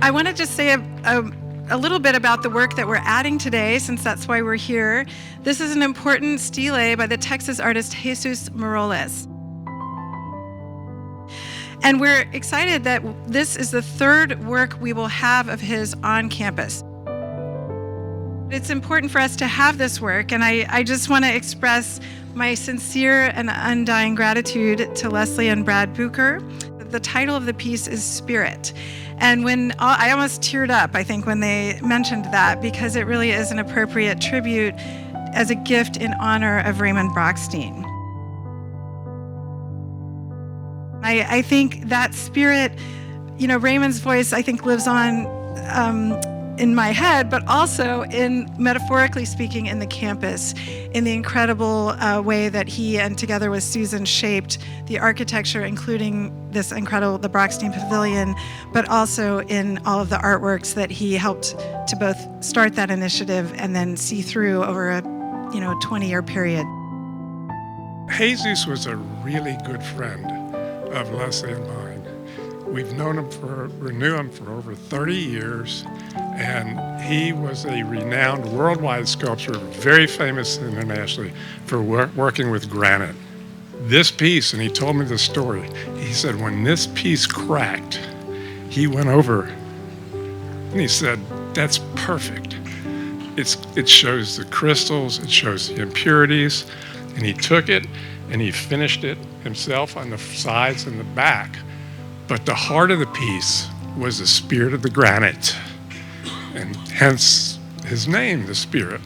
I want to just say a little bit about the work that we're adding today, since that's why we're here. This is an important stele by the Texas artist Jesús Moroles. And we're excited that this is the third work we will have of his on campus. It's important for us to have this work, and I just want to express my sincere and undying gratitude to Leslie and Brad Bucher. The title of the piece is Spirit. And I almost teared up, I think, when they mentioned that, because it really is an appropriate tribute as a gift in honor of Raymond Brochstein. I think that spirit, Raymond's voice, I think, lives on in my head, but also metaphorically speaking, in the campus, in the incredible way that he and together with Susan shaped the architecture, including the Brochstein Pavilion, but also in all of the artworks that he helped to both start that initiative and then see through over a 20-year period. Jesus was a really good friend of Leslie and mine. We knew him for over 30 years, and he was a renowned worldwide sculptor, very famous internationally for working with granite. This piece, and he told me the story, he said when this piece cracked, he went over and he said, "That's perfect. It shows the crystals, it shows the impurities," and he took it and he finished it himself on the sides and the back. But the heart of the piece was the spirit of the granite, and hence his name, the Spirit.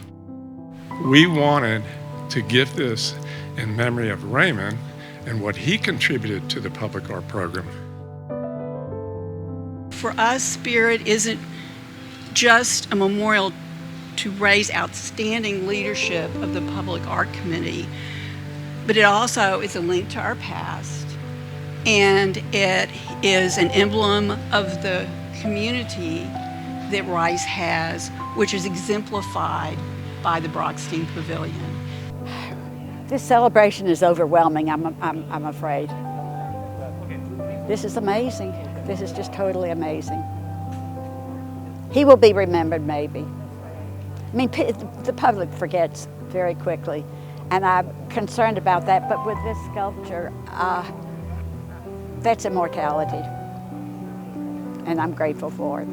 We wanted to give this in memory of Raymond and what he contributed to the public art program. For us, Spirit isn't just a memorial to raise outstanding leadership of the Public Art Committee, but it also is a link to our past, and it is an emblem of the community that Rice has, which is exemplified by the Brochstein Pavilion. This celebration is overwhelming, I'm afraid. This is amazing. This is just totally amazing. He will be remembered, maybe. I mean, the public forgets very quickly, and I'm concerned about that, but with this sculpture, that's immortality, and I'm grateful for it.